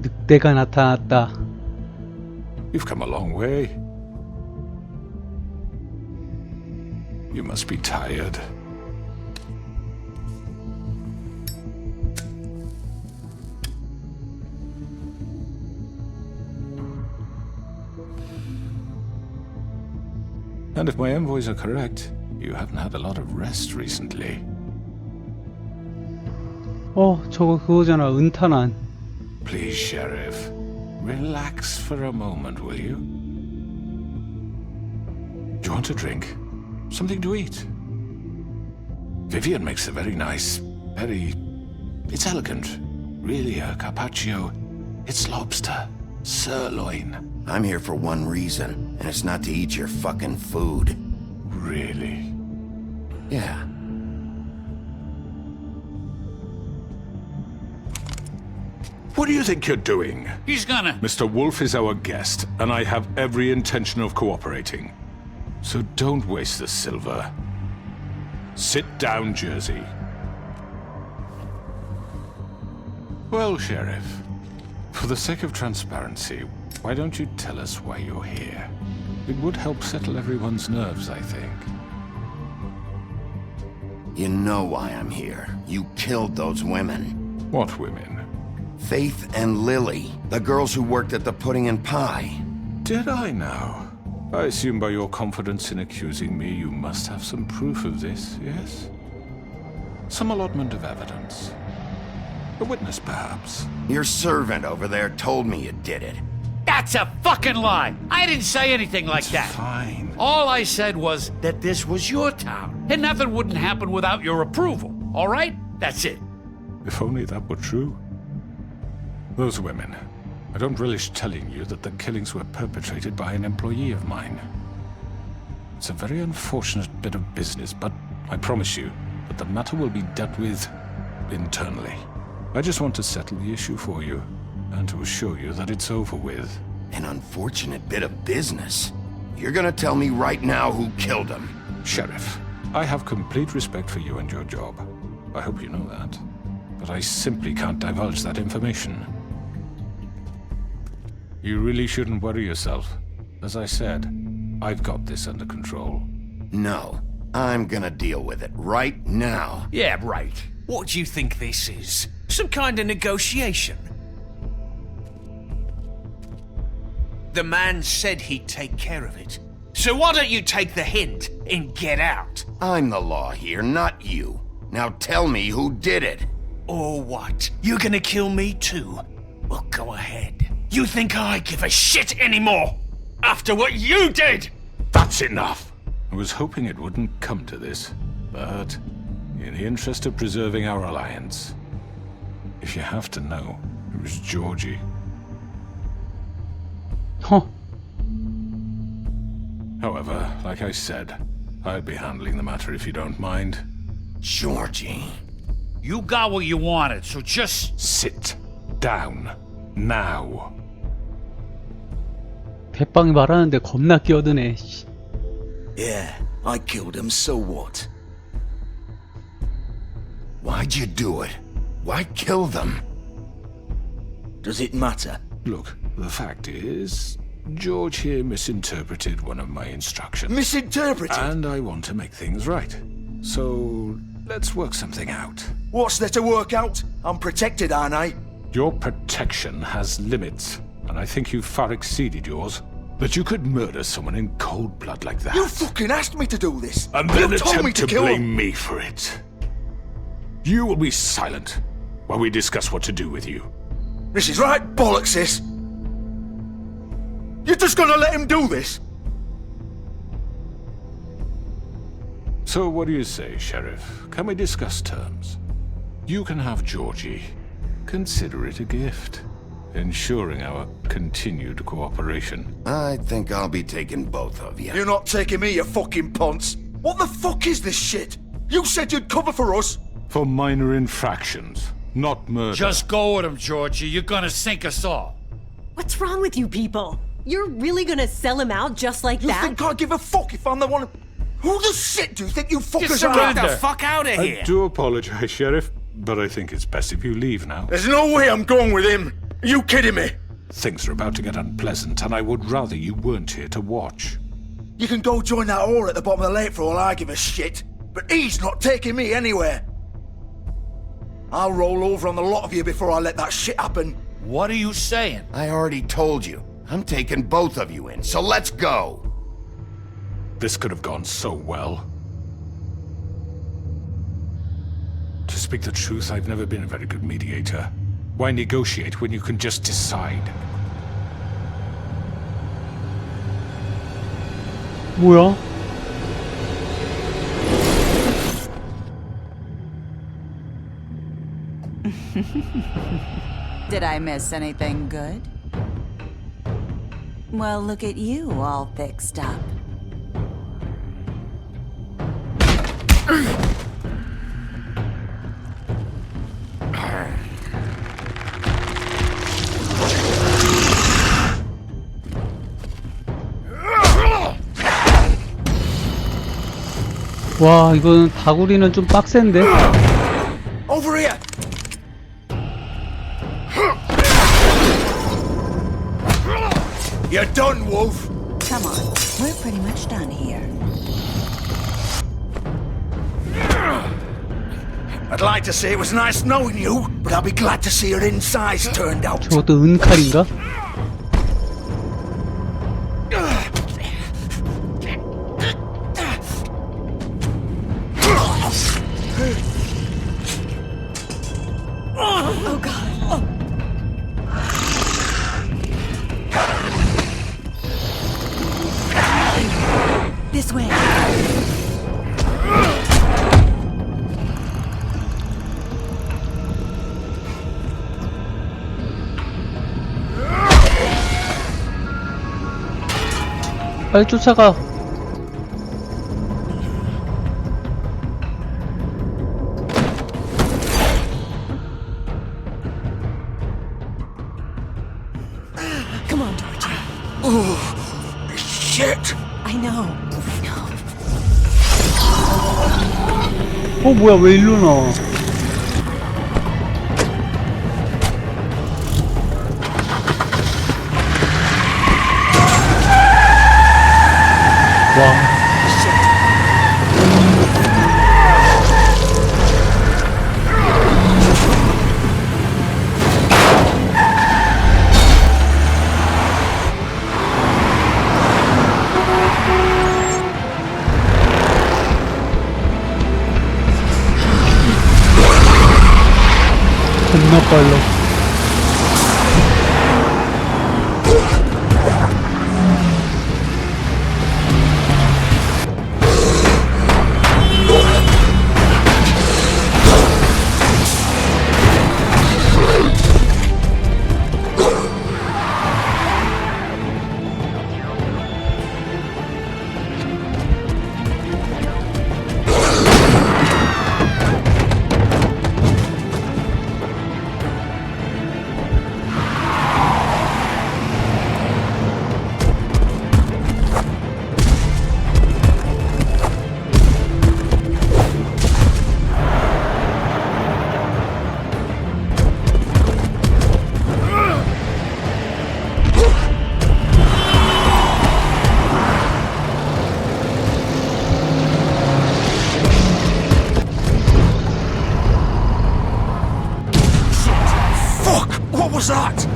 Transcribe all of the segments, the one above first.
늑대가 나타났다. You've come a long way. You must be tired. And if my envoys are correct, you haven't had a lot of rest recently. 저거 그거잖아. 은탄환. Please, Sheriff, relax for a moment, will you? Do you want a drink? Something to eat? Vivian makes a very nice, it's elegant. Really a carpaccio. It's lobster, sirloin. I'm here for one reason, and it's not to eat your fucking food. Really? Yeah. What do you think you're doing? He's gonna... Mr. Wolf is our guest, and I have every intention of cooperating. So don't waste the silver. Sit down, Jersey. Well, Sheriff, for the sake of transparency, why don't you tell us why you're here? It would help settle everyone's nerves, I think. You know why I'm here. You killed those women. What women? Faith and Lily, the girls who worked at the Pudding and Pie. Did I now? I assume by your confidence in accusing me, you must have some proof of this, yes? Some allotment of evidence. A witness, perhaps? Your servant over there told me you did it. That's a fucking lie! I didn't say anything like that. Fine. All I said was that this was your town, and nothing wouldn't happen without your approval, all right? That's it. If only that were true. Those women. I don't relish telling you that the killings were perpetrated by an employee of mine. It's a very unfortunate bit of business, but I promise you that the matter will be dealt with internally. I just want to settle the issue for you, and to assure you that it's over with. An unfortunate bit of business. You're gonna tell me right now who killed him. Sheriff, I have complete respect for you and your job. I hope you know that. But I simply can't divulge that information. You really shouldn't worry yourself. As I said, I've got this under control. No, I'm gonna deal with it right now. Yeah, right. What do you think this is? Some kind of negotiation? The man said he'd take care of it. So why don't you take the hint and get out? I'm the law here, not you. Now tell me who did it. Or what? You're gonna kill me too? Well, go ahead. You think I give a shit anymore? After what you did? That's enough! I was hoping it wouldn't come to this, but in the interest of preserving our alliance, if you have to know, it was Georgie. However, like I said, I'd be handling the matter if you don't mind. Georgie. You got what you wanted, so just... Sit down. Now. 대빵이 말하는데 겁나 끼어드네. Yeah, I killed him, so what? Why'd you do it? Why kill them? Does it matter? Look, the fact is, George here misinterpreted one of my instructions. Misinterpreted? And I want to make things right. So, let's work something out. What's there to work out? I'm protected, aren't I? Your protection has limits, and I think you've far exceeded yours. That you could murder someone in cold blood like that. You fucking asked me to do this! And then you told me attempt to kill blame him. me for it. You will be silent while we discuss what to do with you. This is right bollocks, sis. You're just gonna let him do this? So what do you say, Sheriff? Can we discuss terms? You can have Georgie. Consider it a gift, ensuring our continued cooperation. I think I'll be taking both of you. You're not taking me, you fucking ponce. What the fuck is this shit? You said you'd cover for us. For minor infractions, not murder. Just go with him, Georgie. You're gonna sink us all. What's wrong with you people? You're really gonna sell him out just like You that? think I give a fuck if I'm the one? Who the shit do you think you fuckers surrender. are? The fuck out of I do apologize, Sheriff, but I think it's best if you leave now. There's no way I'm going with him. Are you kidding me? Things are about to get unpleasant, and I would rather you weren't here to watch. You can go join that whore at the bottom of the lake for all I give a shit. But he's not taking me anywhere. I'll roll over on the lot of you before I let that shit happen. What are you saying? I already told you. I'm taking both of you in, so let's go. This could have gone so well. To speak the truth, I've never been a very good mediator. Why negotiate when you can just decide? 뭐야? Did I miss anything good? Well, look at you, all fixed up. 와, 이건 다구리는 좀 빡센데? Over here! You're done, Wolf! Come on, we're pretty much done here. I'd like to say it was nice knowing you, but I'll be glad to see your insides turned out. 저것도 은칼인가? Oh god. Oh. This way. 빨리 쫓아가. Come on, Georgia. Shit! I know. 뭐야, 왜 일로 나와? 와. 겁나 빨라. What was that?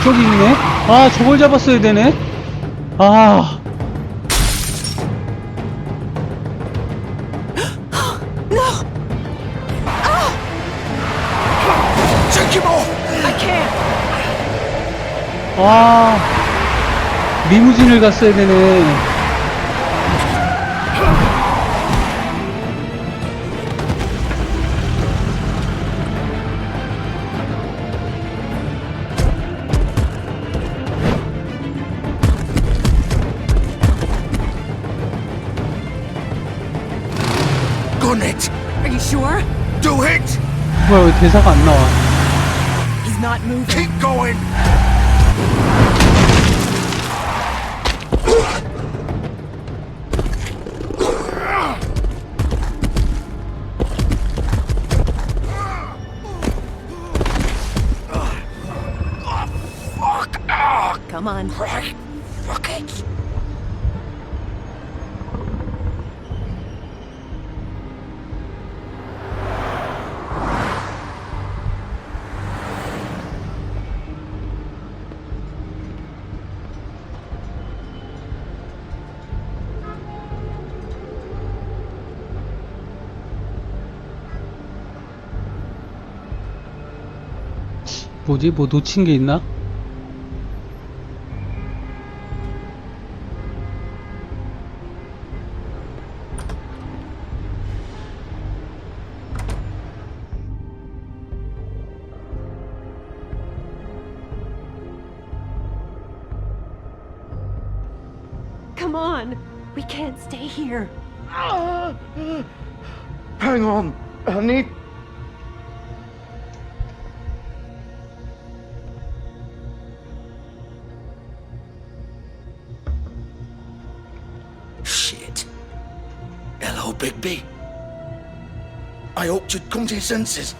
저기 있네? 아, 저걸 잡았어야 되네? 아. Take him off! I can't. 아. 리무진을 갔어야 되네. Gun it! Are you sure? Do it! 뭐야, 왜 대사가 안 나와? He's not moving. Keep going! Come on. Right, fuck it. 뭐지? 뭐 놓친 게 있나? Come on. We can't stay here. Hang on, I need... Shit. Hello, Bigby. I hoped you'd come to your senses.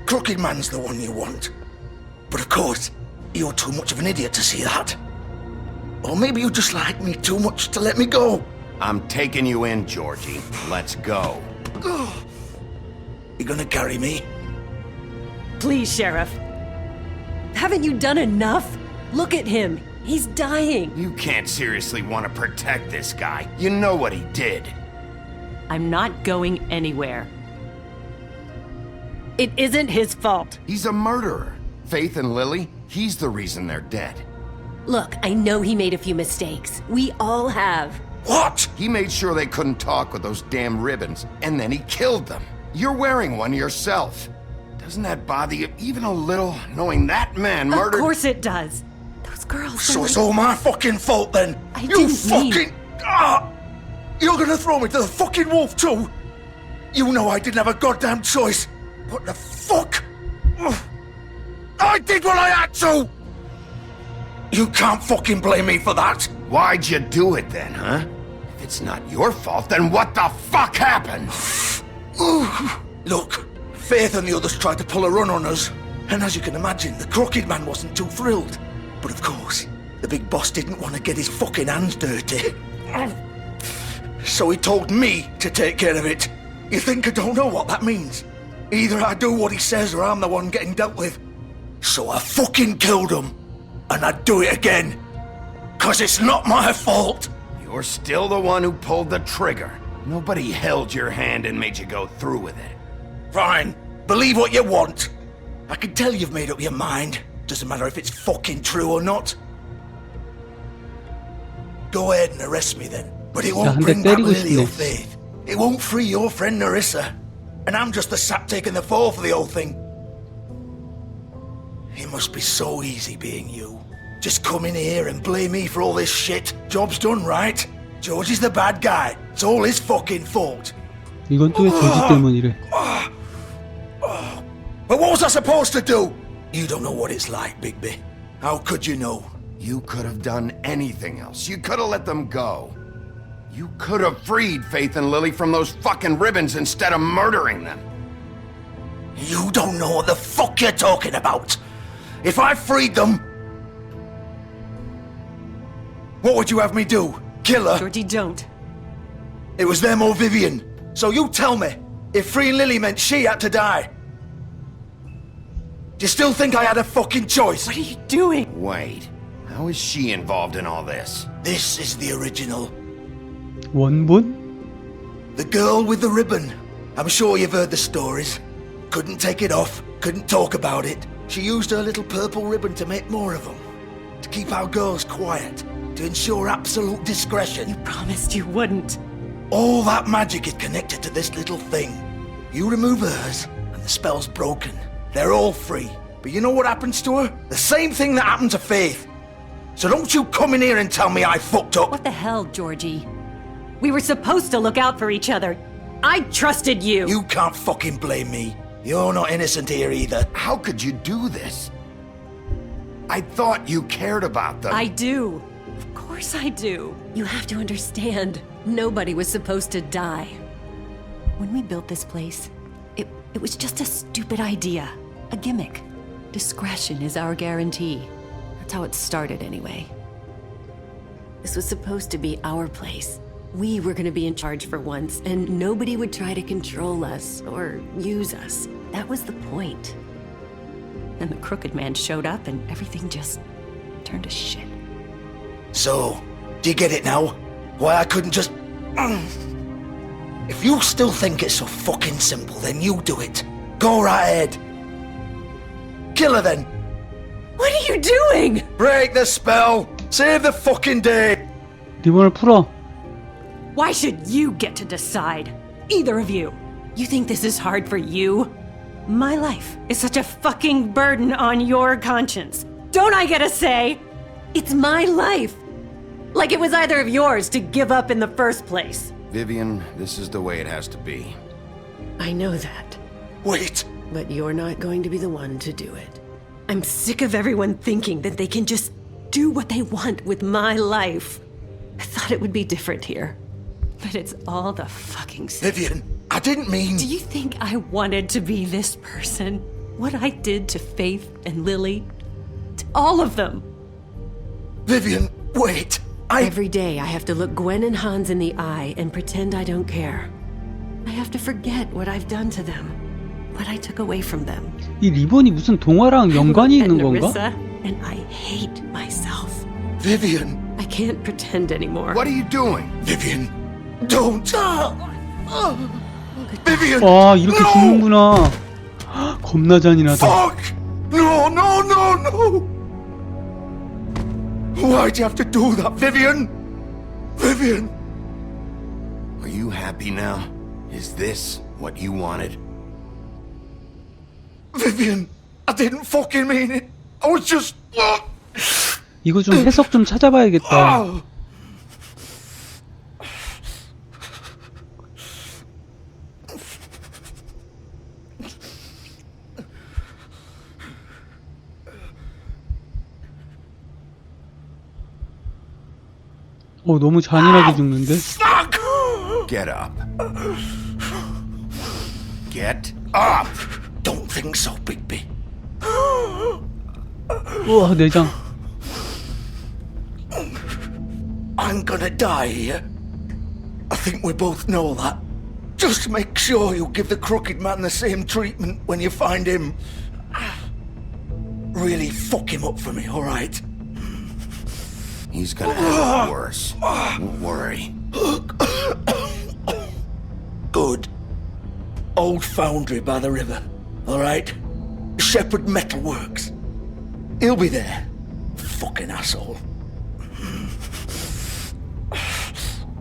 Crooked Man's the one you want. But of course, you're too much of an idiot to see that. Or maybe you just like me too much to let me go. I'm taking you in, Georgie. Let's go. You gonna carry me? Please, Sheriff. Haven't you done enough? Look at him. He's dying. You can't seriously want to protect this guy. You know what he did. I'm not going anywhere. It isn't his fault. He's a murderer. Faith and Lily, he's the reason they're dead. Look, I know he made a few mistakes. We all have. What? He made sure they couldn't talk with those damn ribbons, and then he killed them. You're wearing one yourself. Doesn't that bother you even a little, knowing that man murdered... Of course it does. Those girls... So it's all my fucking fault then? I you didn't fucking... mean- You're gonna throw me to the fucking wolf too? You know I didn't have a goddamn choice. What the fuck? I did what I had to! You can't fucking blame me for that. Why'd you do it then, huh? If it's not your fault, then what the fuck happened? Look, Faith and the others tried to pull a run on us. And as you can imagine, the Crooked Man wasn't too thrilled. But of course, the big boss didn't want to get his fucking hands dirty. So he told me to take care of it. You think I don't know what that means? Either I do what he says or I'm the one getting dealt with. So I fucking killed him. And I'd do it again. 'Cause it's not my fault. You're still the one who pulled the trigger. Nobody held your hand and made you go through with it. Fine. Believe what you want. I can tell you've made up your mind. Doesn't matter if it's fucking true or not. Go ahead and arrest me then. But it won't bring back Lily or Faith. It won't free your friend Narissa. And I'm just the sap taking the fall for the whole thing. It must be so easy being you. Just come in here and blame me for all this shit. Job's done, right? George is the bad guy. It's all his fucking fault. 이건 또 왜 조지 때문이래? But what was I supposed to do? You don't know what it's like, Bigby. How could you know? You could have done anything else. You could have let them go. You could have freed Faith and Lily from those fucking ribbons instead of murdering them. You don't know what the fuck you're talking about. If I freed them... What would you have me do? Kill her? Georgie, don't. It was them or Vivian. So you tell me, if freeing Lily meant she had to die. Do you still think I had a fucking choice? What are you doing? Wait, how is she involved in all this? This is the original. 원본? The girl with the ribbon. I'm sure you've heard the stories. Couldn't take it off, couldn't talk about it. She used her little purple ribbon to make more of them. To keep our girls quiet. To ensure absolute discretion. You promised you wouldn't. All that magic is connected to this little thing. You remove hers, and the spell's broken. They're all free. But you know what happens to her? The same thing that happened to Faith. So don't you come in here and tell me I fucked up. What the hell, Georgie? We were supposed to look out for each other. I trusted you. You can't fucking blame me. You're not innocent here either. How could you do this? I thought you cared about them. I do. Of course I do. You have to understand. Nobody was supposed to die. When we built this place, it was just a stupid idea. A gimmick. Discretion is our guarantee. That's how it started anyway. This was supposed to be our place. We were gonna be in charge for once, and nobody would try to control us or use us. That was the point. And the crooked man showed up and everything just turned to shit. So, do you get it now? Why I couldn't just... If you still think it's so fucking simple, then you do it. Go right ahead. Kill her then. What are you doing? Break the spell. Save the fucking day. 리본을 풀어. Why should you get to decide? Either of you. You think this is hard for you? My life is such a fucking burden on your conscience. Don't I get a say? It's my life. Like it was either of yours to give up in the first place. Vivian, this is the way it has to be. I know that. Wait. But you're not going to be the one to do it. I'm sick of everyone thinking that they can just do what they want with my life. I thought it would be different here. But it's all the fucking same. Vivian, I didn't mean... Do you think I wanted to be this person? What I did to Faith and Lily? To all of them? Vivian, wait. Every day I have to look Gwen and Hans in the eye and pretend I don't care. I have to forget what I've done to them. What I took away from them. 이 리본이 무슨 동화랑 연관이 있는 건가? And I hate myself. Vivian. I can't pretend anymore. What are you doing? Vivian, don't. Vivian. 와, 이렇게 죽는구나. 겁나 잔인하다. Fuck! No, no, no, no! Why'd you have to do that, Vivian? Vivian! Are you happy now? Is this what you wanted? Vivian, I didn't fucking mean it. I was just... 이거 좀 해석 좀 찾아봐야겠다. 너무 잔인하게 죽는데? Get up. Get up! Don't think so, Bigby. 우와, 내장. I'm gonna die here. I think we both know that. Just make sure you give the crooked man the same treatment when you find him. Really fuck him up for me, alright? He's gonna have it worse. Don't worry. Good. Old foundry by the river, alright? Shepherd Metalworks. He'll be there. Fucking asshole.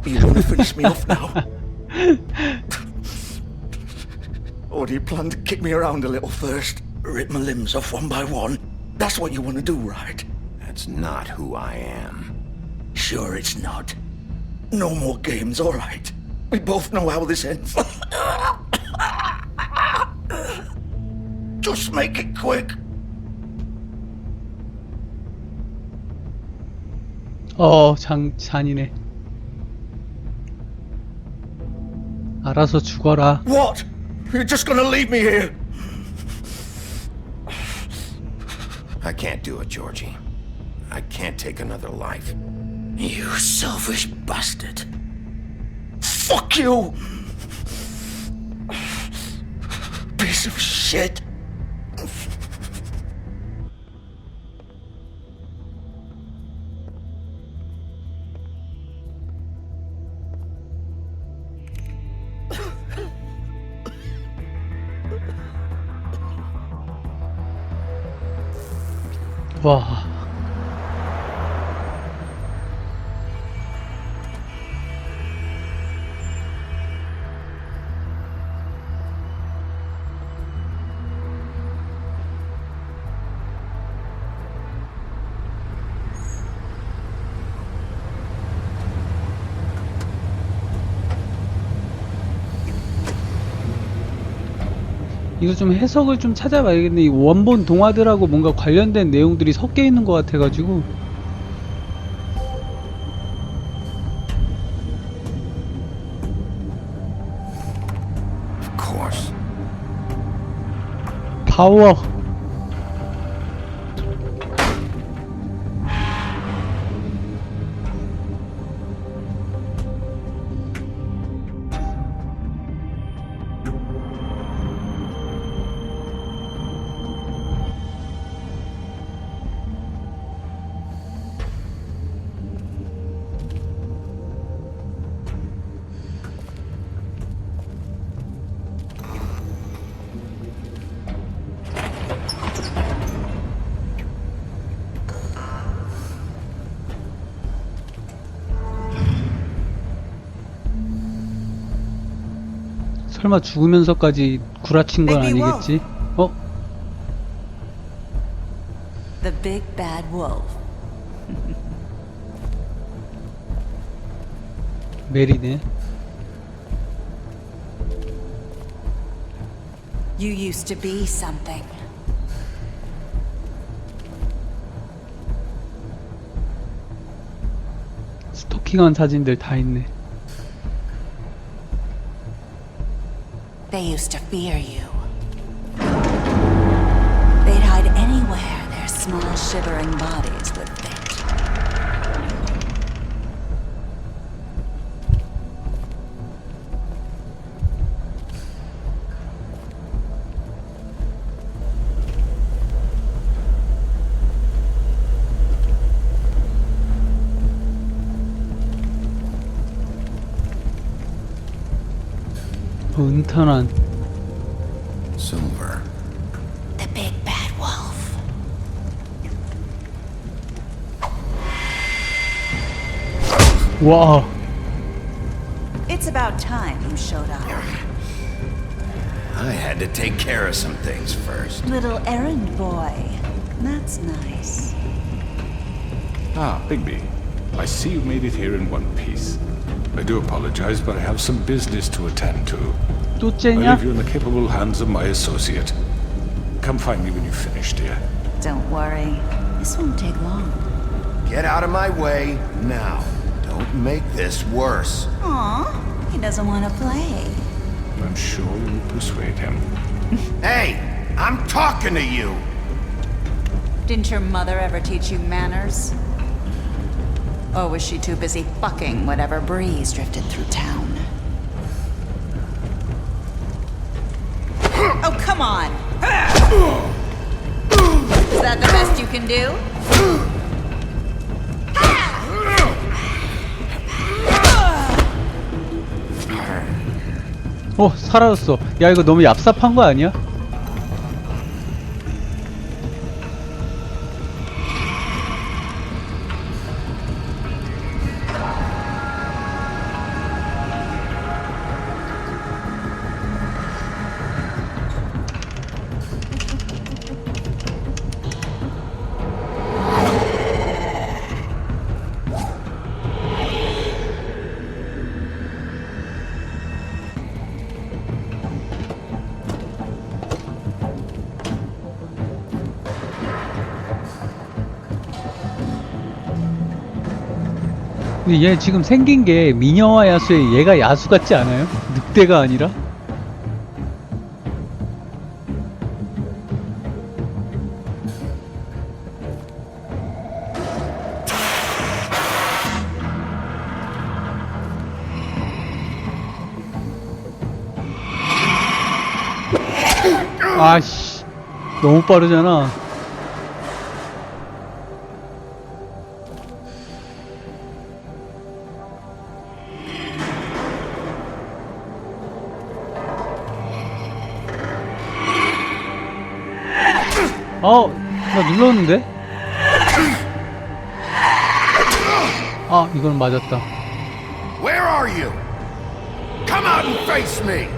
You wanna finish me off now? Or do you plan to kick me around a little first? Rip my limbs off one by one? That's what you wanna do, right? That's not who I am. Sure it's not. No more games, alright? We both know how this ends. Just make it quick. 잔인해. 알아서 죽어라. What? You're just gonna leave me here? I can't do it, Georgie. I can't take another life. You selfish bastard. Fuck you! Piece of shit. 와. 이거 좀 해석을 좀 찾아봐야겠네. 이 원본 동화들하고 뭔가 관련된 내용들이 섞여 있는 것 같아가지고. Of course. 파워. 설마 죽으면서까지 구라친 건 아니겠지? 어? The big bad wolf. 메리네. You used to be something. 스토킹한 사진들 다 있네. They used to fear you. They'd hide anywhere their small shivering bodies would fit. 은탄한 Silver. The big bad wolf. 와. It's about time you showed up. I had to take care of some things first. Little errand boy. That's nice. Ah, Bigby. I see you made it here in one piece. I do apologize, but I have some business to attend to. 또 I 째냐? leave you in the capable hands of my associate. Come find me when you've finished, dear. Don't worry. This won't take long. Get out of my way now. Don't make this worse. Aw, he doesn't want to play. I'm sure you'll persuade him. Hey, I'm talking to you. Didn't your mother ever teach you manners? Or was she too busy fucking whatever breeze drifted through town? Oh, come on! Is that the best you can do? 사라졌어. 야, 이거 너무 얍삽한 거 아니야? 근데 얘 지금 생긴 게 미녀와 야수의 얘가 야수 같지 않아요? 늑대가 아니라? 아씨, 너무 빠르잖아. 나 눌렀는데? 아, 이건 맞았다. Where are you? Come out and face me.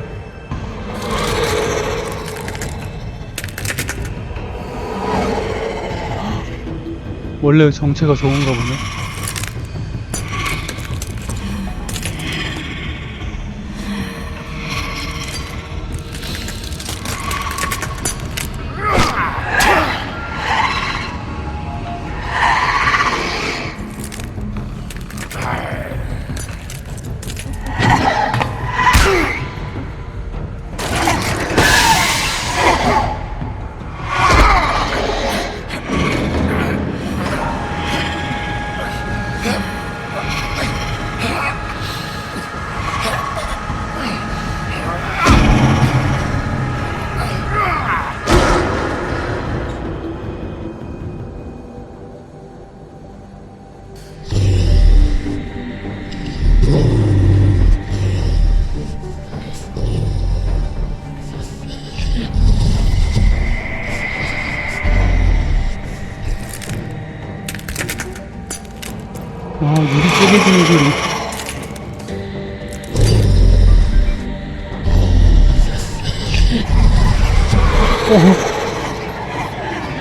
원래 정체가 좋은가 보네.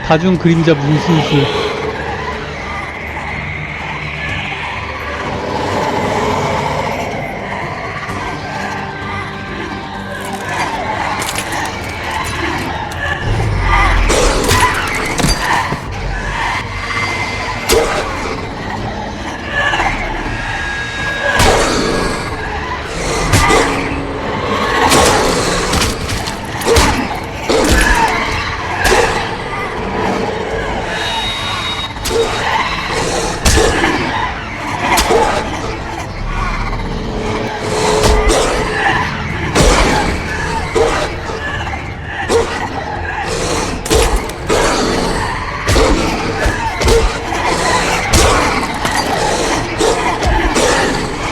다중 그림자 문순술.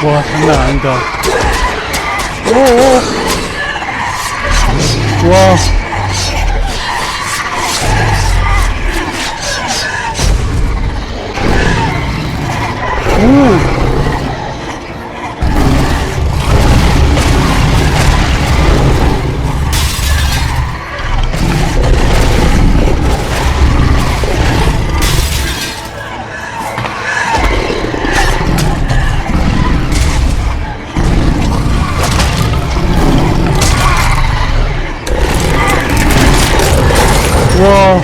와, 장난 아니다. 오오. 와. 오. 와.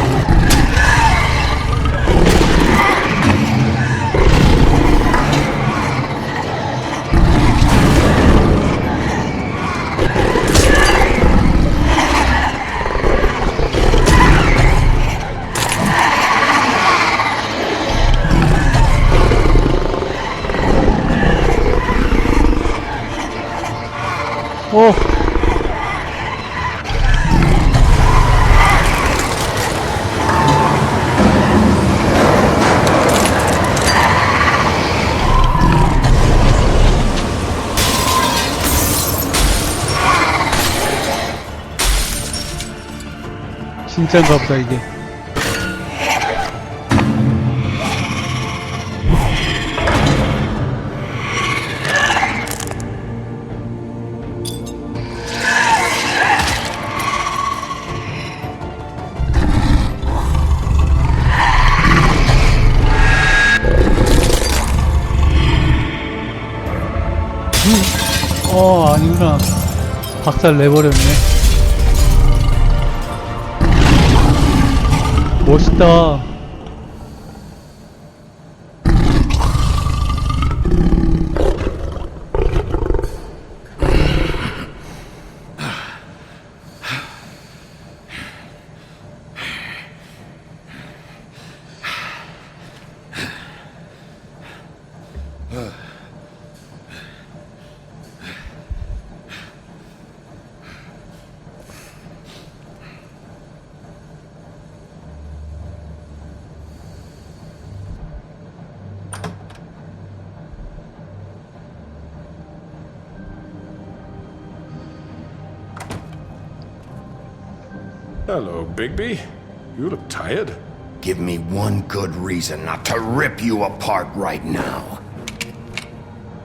오. 진짜인가 보다 이게. 아니구나. 박살 내버렸네. 멋있다. Hello, Bigby. You look tired. Give me one good reason not to rip you apart right now.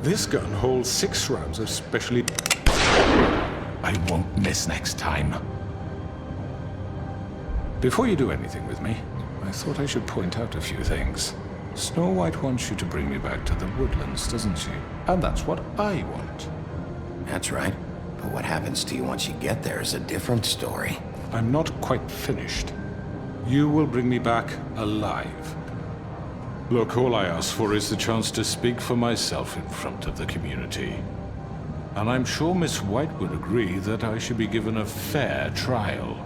This gun holds 6 rounds of specially... I won't miss next time. Before you do anything with me, I thought I should point out a few things. Snow White wants you to bring me back to the woodlands, doesn't she? And that's what I want. That's right. But what happens to you once you get there is a different story. I'm not quite finished. You will bring me back alive. Look, all I ask for is the chance to speak for myself in front of the community. And I'm sure Miss White would agree that I should be given a fair trial.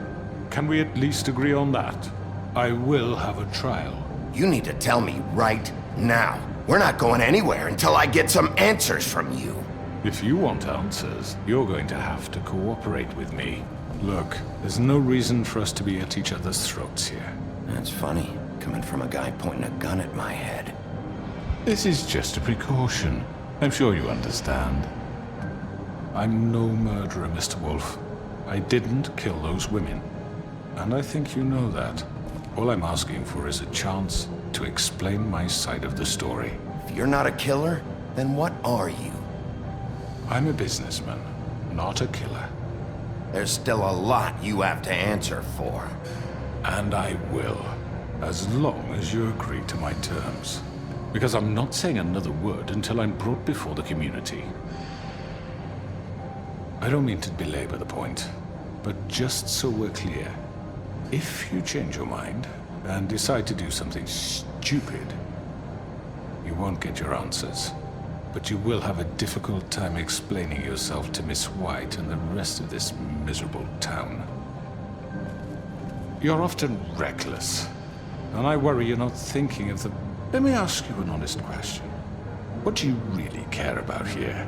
Can we at least agree on that? I will have a trial. You need to tell me right now. We're not going anywhere until I get some answers from you. If you want answers, you're going to have to cooperate with me. Look, there's no reason for us to be at each other's throats here. That's funny, coming from a guy pointing a gun at my head. This is just a precaution. I'm sure you understand. I'm no murderer, Mr. Wolf. I didn't kill those women. And I think you know that. All I'm asking for is a chance to explain my side of the story. If you're not a killer, then what are you? I'm a businessman, not a killer. There's still a lot you have to answer for. And I will, as long as you agree to my terms. Because I'm not saying another word until I'm brought before the community. I don't mean to belabor the point, but just so we're clear, if you change your mind and decide to do something stupid, you won't get your answers. But you will have a difficult time explaining yourself to Miss White and the rest of this miserable town. You're often reckless, and I worry you're not thinking of the... Let me ask you an honest question. What do you really care about here?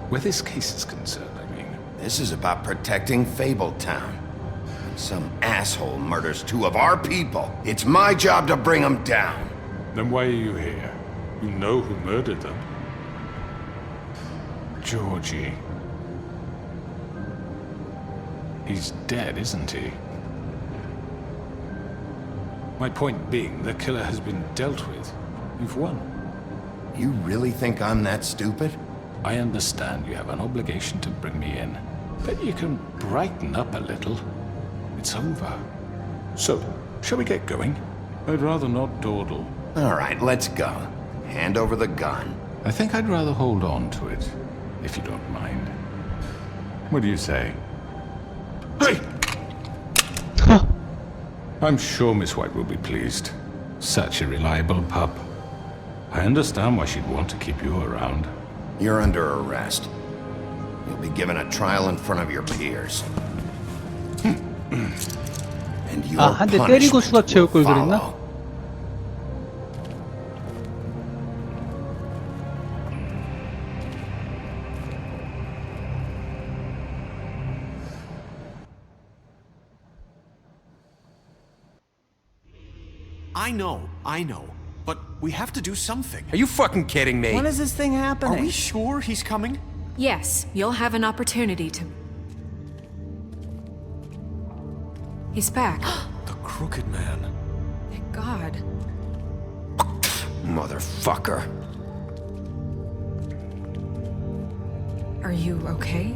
Where this case is concerned, I mean. This is about protecting Fabletown. When some asshole murders two of our people, it's my job to bring them down. Then why are you here? You know who murdered them. Georgie. He's dead, isn't he? My point being, the killer has been dealt with. You've won. You really think I'm that stupid? I understand you have an obligation to bring me in, but you can brighten up a little. It's over. So, shall we get going? I'd rather not dawdle. All right, let's go. Hand over the gun. I think I'd rather hold on to it, if you don't mind. What do you say? Hey! I'm sure Miss White will be pleased. Such a reliable pup. I understand why she'd want to keep you around. You're under arrest. You'll be given a trial in front of your peers. And your 아, 한 대 때리고 수갑 punishment 채울 걸 will 그랬나? follow. I know. But we have to do something. Are you fucking kidding me? When is this thing happening? Are we sure he's coming? Yes, you'll have an opportunity to... He's back. The Crooked Man. Thank God. Motherfucker. Are you okay?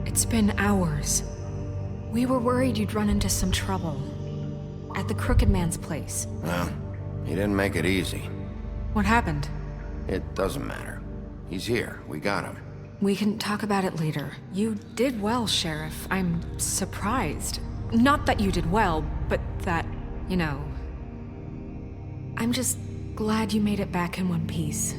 It's been hours. We were worried you'd run into some trouble. At the Crooked Man's place. Well, he didn't make it easy. What happened? It doesn't matter. He's here. We got him. We can talk about it later. You did well, Sheriff. I'm surprised. Not that you did well, but that, you know... I'm just glad you made it back in one piece.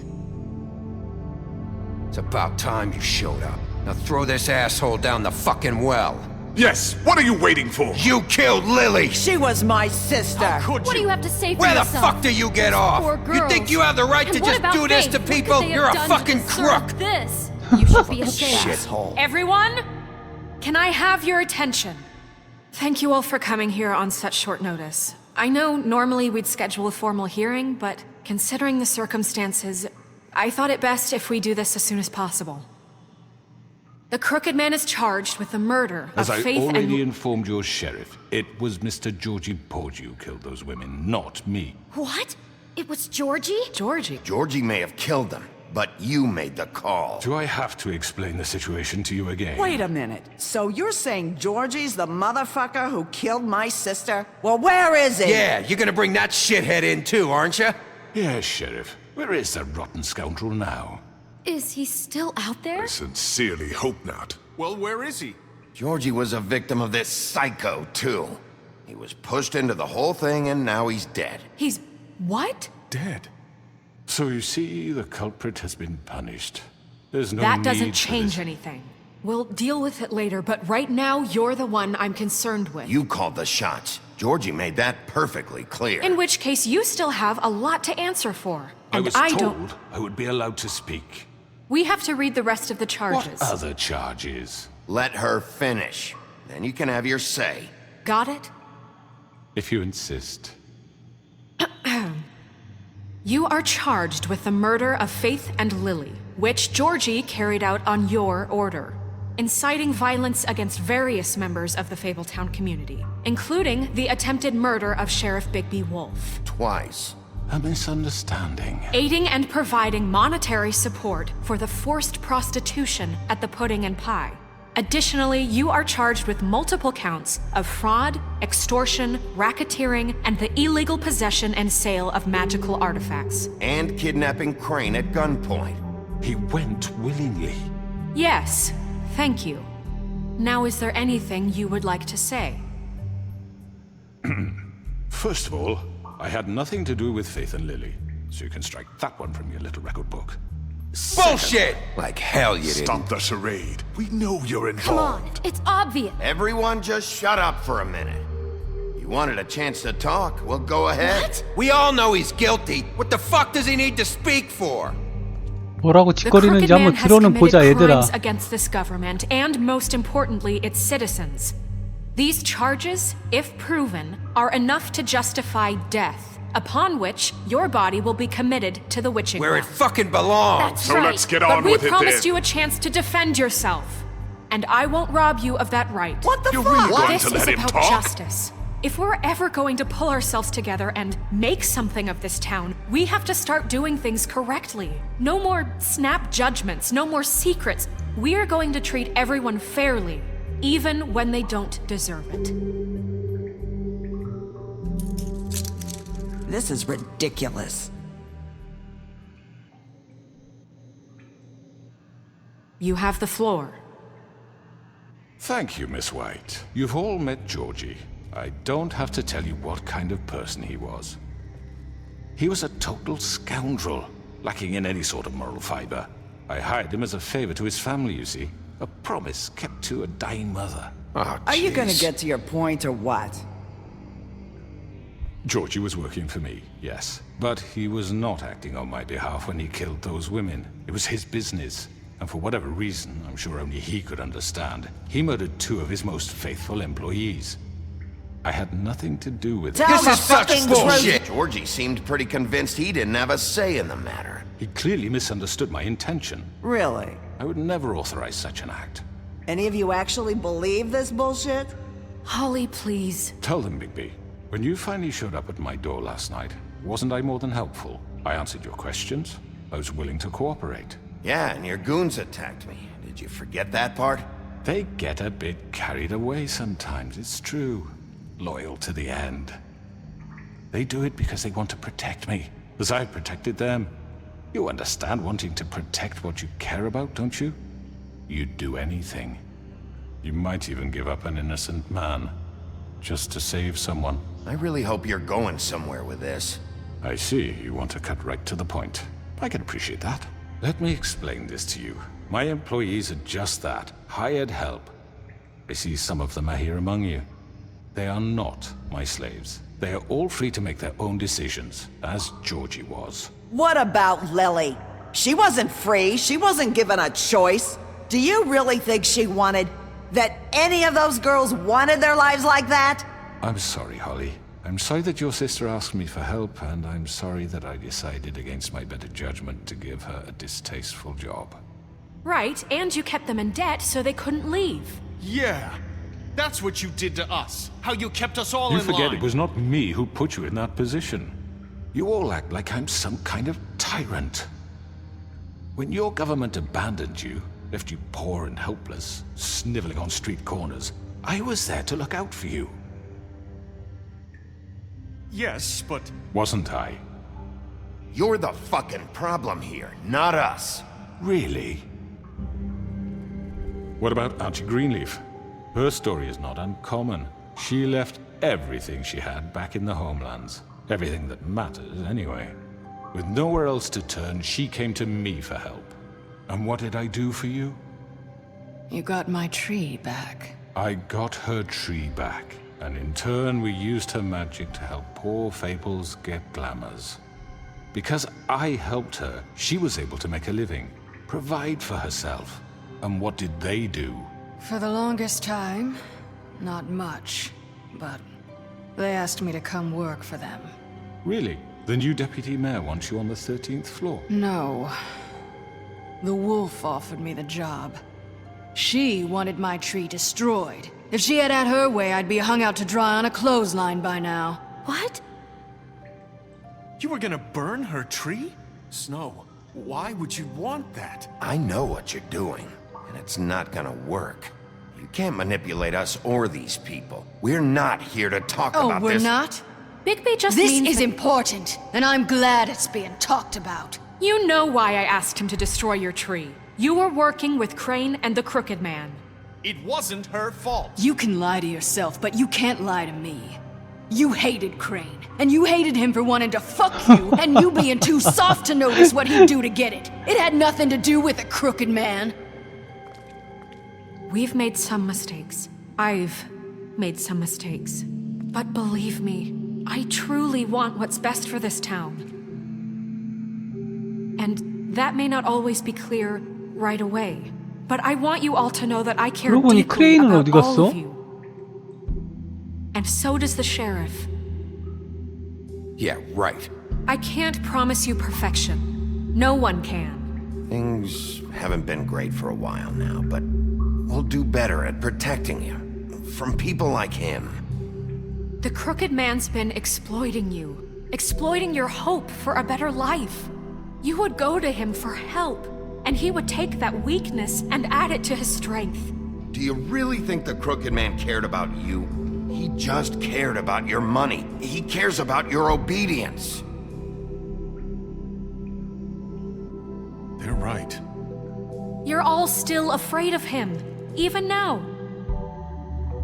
It's about time you showed up. Now throw this asshole down the fucking well. Yes! What are you waiting for? You killed Lily! She was my sister. Could What do you have to say for Where the yourself? fuck do you get off? Poor You girls. think you have the right And to what just about do this Faith? to What could people? they have You're a done to fucking deserve crook! This. You should be ashamed. Shithole. Everyone, can I have your attention? Thank you all for coming here on such short notice. I know normally we'd schedule a formal hearing, but considering the circumstances, I thought it best if we do this as soon as possible. The Crooked Man is charged with the murder As of I Faith already and... informed your sheriff, it was Mr. Georgie Porgy who killed those women, not me. What? It was Georgie? Georgie. Georgie may have killed them, but you made the call. Do I have to explain the situation to you again? Wait a minute. So you're saying Georgie's the motherfucker who killed my sister? Well, where is he? Yeah, you're gonna bring that shithead in too, aren't you? Yes, Sheriff. Where is the rotten scoundrel now? Is he still out there? Sincerely hope not. Well, where is he? Georgie was a victim of this psycho, too. He was pushed into the whole thing, and now he's dead. He's... what? Dead. So you see, the culprit has been punished. There's no That need doesn't for change this. anything. We'll deal with it later, but right now, you're the one I'm concerned with. You called the shots. Georgie made that perfectly clear. In which case, you still have a lot to answer for. I And was I told don't... I would be allowed to speak. We have to read the rest of the charges. What other charges? Let her finish. Then you can have your say. Got it? If you insist. You are charged with the murder of Faith and Lily, which Georgie carried out on your order, inciting violence against various members of the Fabletown community, including the attempted murder of Sheriff Bigby Wolf. Twice. A misunderstanding. Aiding and providing monetary support for the forced prostitution at the Pudding and Pie, Additionally, you are charged with multiple counts of fraud, extortion, racketeering, and the illegal possession and sale of magical artifacts. And kidnapping Crane at gunpoint. He went willingly. Yes, thank you. Now, is there anything you would like to say? First of all, I had nothing to do with Faith and Lily, so you can strike that one from your little record book. Bullshit! Like hell you didn't. Stop the charade. We know you're Come on, involved. it's obvious. Everyone just shut up for a minute. You wanted a chance to talk, well, go ahead. What? We all know he's guilty. What the fuck does he need to speak for? 뭐라고 The crooked 짓거리는지 man 한번 has 들어는 보자, committed 얘들아. crimes against this government and, most importantly, its citizens. These charges, if proven, are enough to justify death, upon which your body will be committed to the witching Where it well. fucking belongs. That's So right. let's get but on we with it promised then. you a chance to defend yourself, and I won't rob you of that right. What the You're fuck? really going This to is let him about talk? justice. If we're ever going to pull ourselves together and make something of this town, we have to start doing things correctly. No more snap judgments, no more secrets. We are going to treat everyone fairly, even when they don't deserve it. This is ridiculous. You have the floor. Thank you, Miss White. You've all met Georgie. I don't have to tell you what kind of person he was. He was a total scoundrel, lacking in any sort of moral fiber. I hired him as a favor to his family, you see. A promise kept to a dying mother. Oh, Are you gonna jeez. get to your point or what? Georgie was working for me, yes. But he was not acting on my behalf when he killed those women. It was his business. And for whatever reason, I'm sure only he could understand, he murdered 2 of his most faithful employees. I had nothing to do with it. Tell This the is such fucking bullshit. truth. Georgie seemed pretty convinced he didn't have a say in the matter. He clearly misunderstood my intention. Really? I would never authorize such an act. Any of you actually believe this bullshit? Holly, please. Tell them, Bigby. When you finally showed up at my door last night, wasn't I more than helpful? I answered your questions. I was willing to cooperate. Yeah, and your goons attacked me. Did you forget that part? They get a bit carried away sometimes, it's true. Loyal to the end. They do it because they want to protect me, as I've protected them. You understand wanting to protect what you care about, don't you? You'd do anything. You might even give up an innocent man, just to save someone. I really hope you're going somewhere with this. I see, you want to cut right to the point. I can appreciate that. Let me explain this to you. My employees are just that, hired help. I see some of them are here among you. They are not my slaves. They are all free to make their own decisions, as Georgie was. What about Lily? She wasn't free. She wasn't given a choice. Do you really think she wanted... that any of those girls wanted their lives like that? I'm sorry, Holly. I'm sorry that your sister asked me for help, and I'm sorry that I decided against my better judgment to give her a distasteful job. Right, and you kept them in debt so they couldn't leave. Yeah. That's what you did to us. How you kept us all You in forget line. it was not me who put you in that position. You all act like I'm some kind of tyrant. When your government abandoned you, left you poor and helpless, sniveling on street corners, I was there to look out for you. Yes, but... Wasn't I? You're the fucking problem here, not us. Really? What about Auntie Greenleaf? Her story is not uncommon. She left everything she had back in the homelands. Everything that matters, anyway. With nowhere else to turn, she came to me for help. And what did I do for you? You got my tree back. I got her tree back, and in turn we used her magic to help poor Fables get glamours. Because I helped her, she was able to make a living, provide for herself. And what did they do? For the longest time, not much, but they asked me to come work for them. Really? The new deputy mayor wants you on the 13th floor? No. The wolf offered me the job. She wanted my tree destroyed. If she had her way, I'd be hung out to dry on a clothesline by now. What? You were gonna burn her tree? Snow, why would you want that? I know what you're doing, and it's not gonna work. You can't manipulate us or these people. We're not here to talk Oh, about we're this. not? Bigby just This means is that- important, and I'm glad it's being talked about. You know why I asked him to destroy your tree. You were working with Crane and the Crooked Man. It wasn't her fault. You can lie to yourself, but you can't lie to me. You hated Crane, and you hated him for wanting to fuck you, and you being too soft to notice what he'd do to get it. It had nothing to do with the Crooked Man. We've made some mistakes. I've made some mistakes. But believe me, I truly want what's best for this town. And that may not always be clear right away. But I want you all to know that I care 그러고 보니 deeply 크레인은 about 어디 all 갔어? of you. And so does the sheriff. Yeah, right. I can't promise you perfection. No one can. Things haven't been great for a while now, but we'll do better at protecting you from people like him. The Crooked Man's been exploiting you. Exploiting your hope for a better life. You would go to him for help, and he would take that weakness and add it to his strength. Do you really think the Crooked Man cared about you? He just cared about your money. He cares about your obedience. They're right. You're all still afraid of him, even now.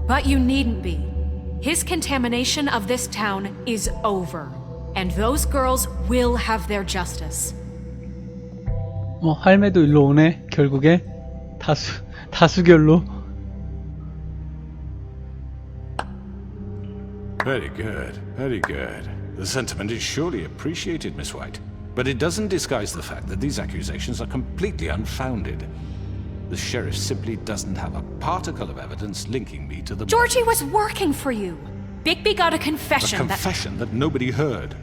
But you needn't be. His contamination of this town is over, and those girls will have their justice. 할매도 일로 오네. 결국에 다수결로. Very good, very good. The sentiment is surely appreciated, Miss White. But it doesn't disguise the fact that these accusations are completely unfounded. The sheriff simply doesn't have a particle of evidence linking me to the... Georgie was working for you. Bigby got a confession A confession that nobody heard.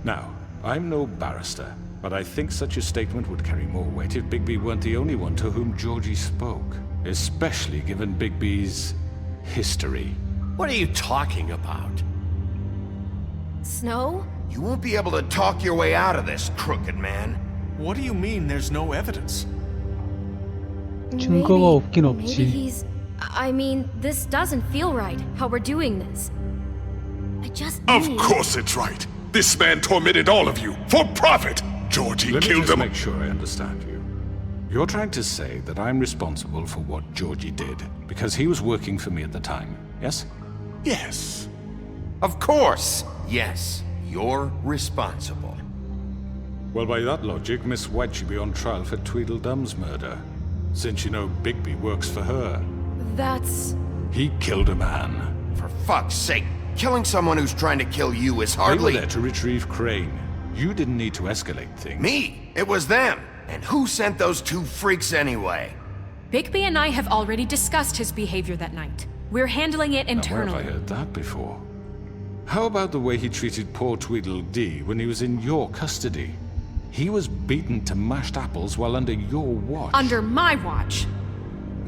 Now, I'm no barrister, but I think such a statement would carry more weight if Bigby weren't the only one to whom Georgie spoke. Especially given Bigby's history. What are you talking about? Snow? You won't be able to talk your way out of this, Crooked Man. What do you mean there's no evidence? 증거가 없긴 Maybe 없지. he's... I mean, this doesn't feel right, how we're doing this. I just Of need... course it's right. This man tormented all of you for profit. Georgie Let me killed just him. make sure I understand you. You're trying to say that I'm responsible for what Georgie did because he was working for me at the time, yes? Yes. Of course. Yes, you're responsible. Well, by that logic, Miss White should be on trial for Tweedledum's murder. Since you know Bigby works for her. That's... He killed a man. For fuck's sake, killing someone who's trying to kill you is They hardly... were there to retrieve Crane. You didn't need to escalate things. Me? It was them. And who sent those two freaks anyway? Bigby and I have already discussed his behavior that night. We're handling it Now, where internally. have I heard that before? How about the way he treated poor Tweedledee when he was in your custody? He was beaten to mashed apples while under your watch. Under my watch.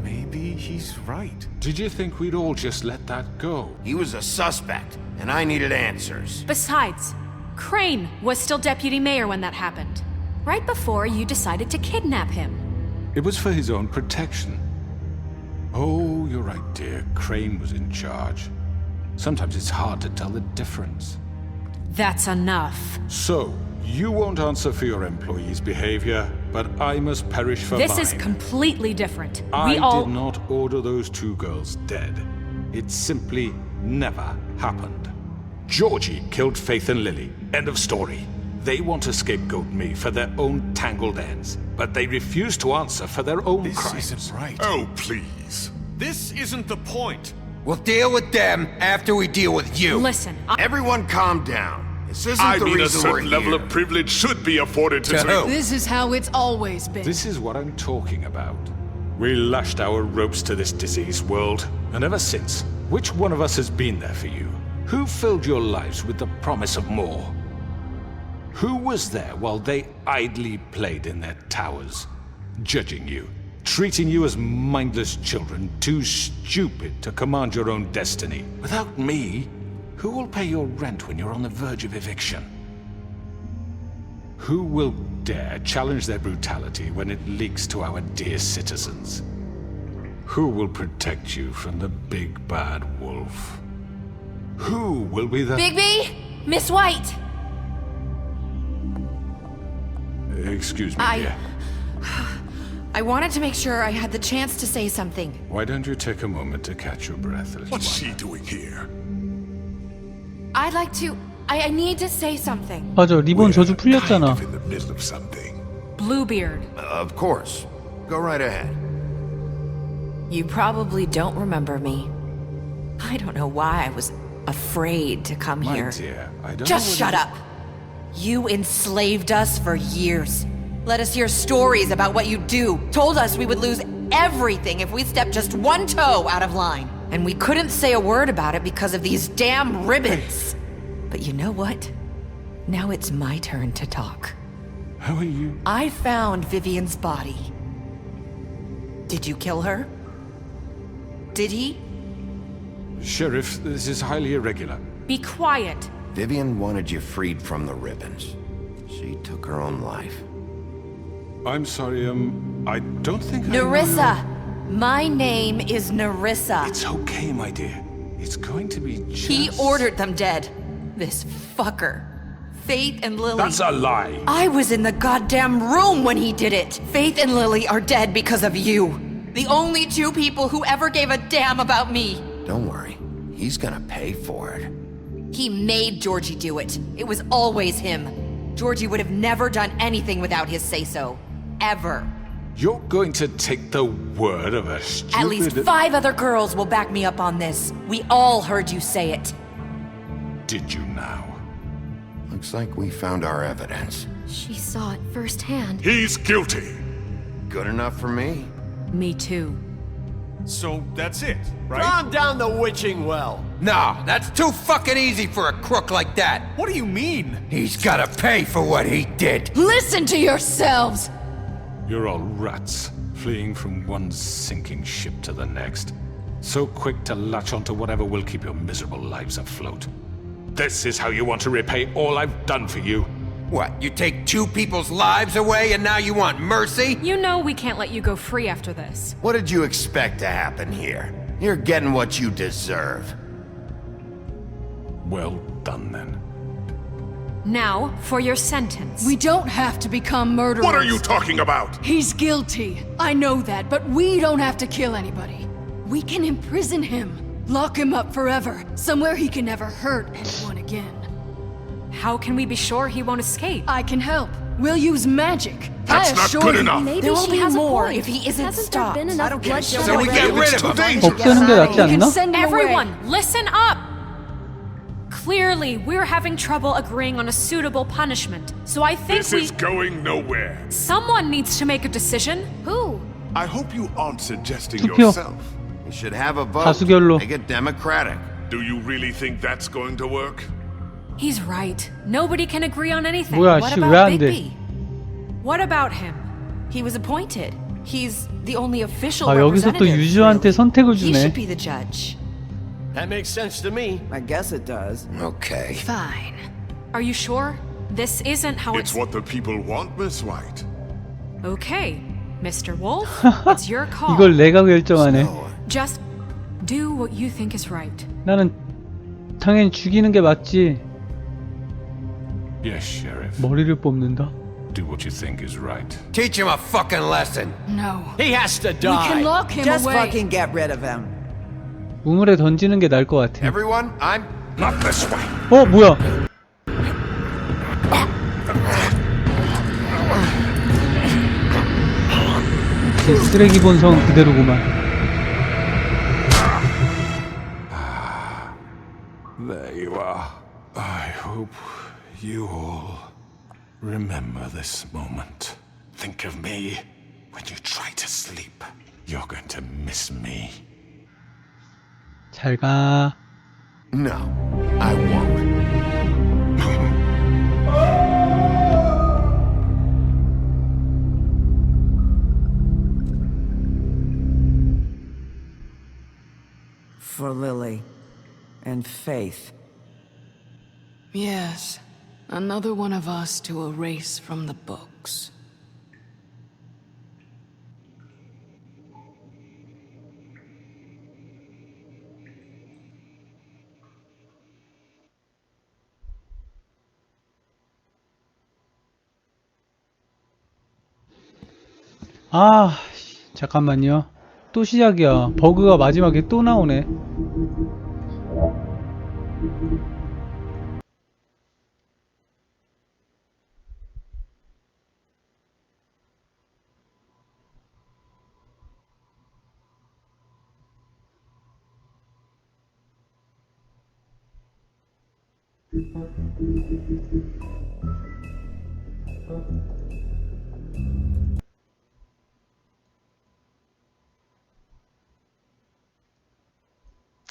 Maybe he's right. Did you think we'd all just let that go? He was a suspect, and I needed answers. Besides, Crane was still deputy mayor when that happened. Right before you decided to kidnap him. It was for his own protection. Oh, you're right, dear. Crane was in charge. Sometimes it's hard to tell the difference. That's enough. So, you won't answer for your employees' behavior, but I must perish for This mine. is completely different. I We all... did not order those two girls dead. It simply never happened. Georgie killed Faith and Lily. End of story. They want to scapegoat me for their own tangled ends, but they refuse to answer for their own This crimes. isn't right. Oh, please. This isn't the point. We'll deal with them after we deal with you. Listen, Everyone calm down. This isn't I the mean, a reason we're certain level here. of privilege should be afforded to... To who? This is how it's always been. This is what I'm talking about. We lashed our ropes to this diseased world, and ever since, which one of us has been there for you? Who filled your lives with the promise of more? Who was there while they idly played in their towers, judging you, treating you as mindless children, too stupid to command your own destiny? Without me, who will pay your rent when you're on the verge of eviction? Who will dare challenge their brutality when it leaks to our dear citizens? Who will protect you from the big bad wolf? Who will be the... Bigby! Miss White! Excuse me, dear. I wanted to make sure I had the chance to say something. Why don't you take a moment to catch your breath, little What's one? she doing here? I'd like to... I need to say something. 맞아, 리본 저주 풀렸잖아. In the middle of something. Bluebeard. Of course. Go right ahead. You probably don't remember me. I don't know why I was afraid to come My here. dear, I don't Just know shut up. You enslaved us for years. Let us hear stories about what you do. Told us we would lose everything if we stepped just one toe out of line. And we couldn't say a word about it because of these damn ribbons. But you know what? Now it's my turn to talk. How are you? I found Vivian's body. Did you kill her? Did he? Sheriff, this is highly irregular. Be quiet. Vivian wanted you freed from the ribbons. She took her own life. I'm sorry, I don't think Nerissa! My name is Nerissa. It's okay, my dear. It's going to be just... He ordered them dead. This fucker. Faith and Lily... That's a lie! I was in the goddamn room when he did it! Faith and Lily are dead because of you. The only two people who ever gave a damn about me. Don't worry. He's gonna pay for it. He made Georgie do it. It was always him. Georgie would have never done anything without his say-so. Ever. You're going to take the word of a stupid... At least 5 other girls will back me up on this. We all heard you say it. Did you now? Looks like we found our evidence. She saw it firsthand. He's guilty. Good enough for me. Me too. So that's it, right? Calm down the witching well. No, that's too fucking easy for a crook like that. What do you mean? He's gotta pay for what he did. Listen to yourselves! You're all rats, fleeing from one sinking ship to the next. So quick to latch onto whatever will keep your miserable lives afloat. This is how you want to repay all I've done for you. What, you take 2 people's lives away and now you want mercy? You know we can't let you go free after this. What did you expect to happen here? You're getting what you deserve. Well done, then. Now, for your sentence. We don't have to become murderers. What are you talking about? He's guilty. I know that, but we don't have to kill anybody. We can imprison him. Lock him up forever. Somewhere he can never hurt anyone again. How can we be sure he won't escape? I can help. We'll use magic. That's not good enough. Maybe There will she be has more a point. if he isn't Hasn't stopped. there been enough bloodshed So we get already? rid It's of too him. dangerous. 없애는 게 낫지 You can 않나? send him Everyone, away. listen up! Clearly, we're having trouble agreeing on a suitable punishment. So I think This is going nowhere. someone needs to make a decision. Who? I hope you aren't suggesting 투표. yourself. You should have a vote. 다수결로. Make it democratic. Do you really think that's going to work? He's right. Nobody can agree on anything. 뭐야, What 씨, 왜 about 안 돼? Bigby? What about him? He was appointed. He's the only official 아, 여기서 또 representative. 유주한테 선택을 He 주네. should be the judge. That makes sense to me. I guess it does. Okay. Fine. Are you sure? This isn't how It's what the people want, Miss White. Okay, Mr. Wolf, it's your call. 이걸 내가 결정하네. Just do what you think is right. 나는 당연히 죽이는 게 맞지. Yes, Sheriff. 머리를 뽑는다. Do what you think is right. Teach him a fucking lesson. No. He has to We can lock him Just away. fucking get rid of him. 우물에 던지는 게 나을 것 같아. Everyone, I'm Not this way. 뭐야? 제 쓰레기 본성 그대로구만. There you are. I hope you all remember this moment. Think of me when you try to sleep. You're going to miss me. 잘 가. No, I won't. For Lily and Faith. Yes. Another one of us to erase from the books. 아, 잠깐만요. 또 시작이야. 버그가 마지막에 또 나오네.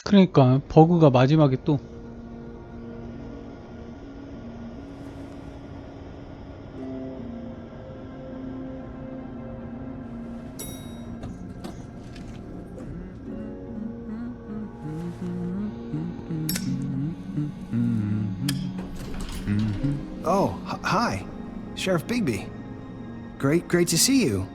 그러니까 버그가 마지막에 또 Oh, hi. Sheriff Bigby. Great to see you.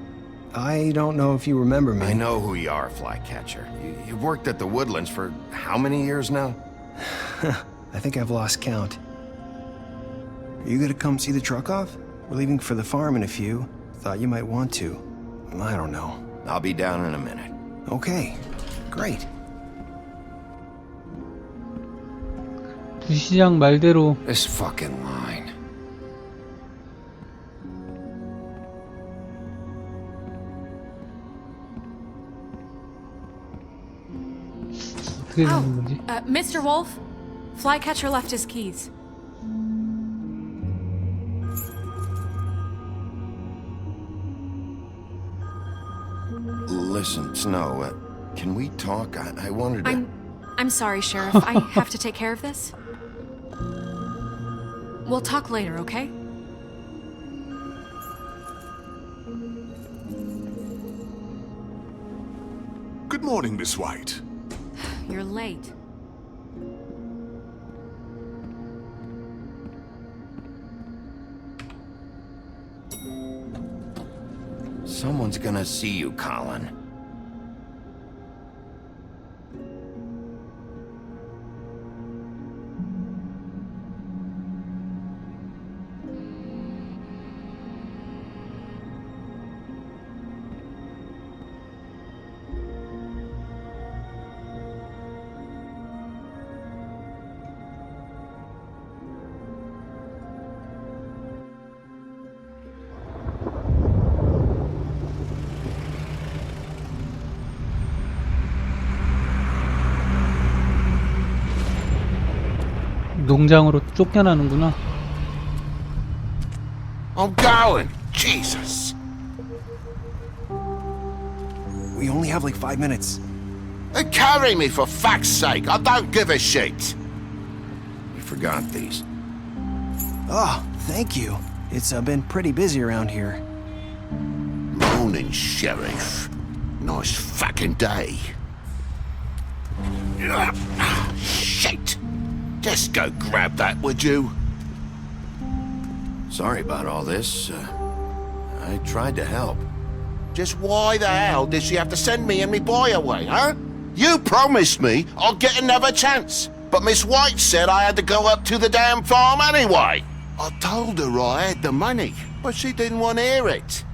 I don't know if you remember me. I know who you are, Flycatcher. You've worked at the Woodlands for how many years now? I think I've lost count. Are you gonna come see the truck off? We're leaving for the farm in a few. Thought you might want to. I don't know. I'll be down in a minute. Okay, great. 부시장 말대로 This fucking line. 어떻게 되는 거지? Mr. Wolf, Flycatcher left his keys. Listen, Snow, can we talk? I wanted to... I'm sorry, Sheriff. I have to take care of this. We'll talk later, okay? Good morning, Miss White. You're late. Someone's gonna see you, Colin. 농장으로 쫓겨나는구나. I'm going! Jesus! We only have like 5 minutes. Carry me, for fuck's sake! I don't give a shit! You forgot these. Oh, thank you. It's been pretty busy around here. Morning, Sheriff. Nice fucking day. Shit! Just go grab that, would you? Sorry about all this. I tried to help. Just why the hell did she have to send me and me boy away, huh? You promised me I'll get another chance, but Miss White said I had to go up to the damn farm anyway. I told her I had the money, but she didn't want to hear it.